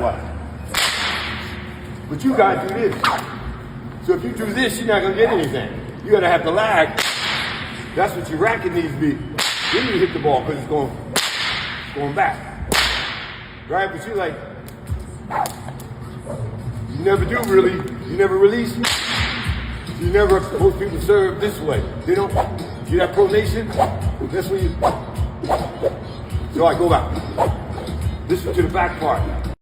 lag. What? But you gotta do this. So if you do this, you're not gonna get anything. You gotta have the lag. That's what your racket needs to be. Then you hit the ball because it's going back. Right? But you like, you never do really. You never release. You never, most people serve this way. They don't, see that pronation? That's when you, so I go back. Listen to the back part.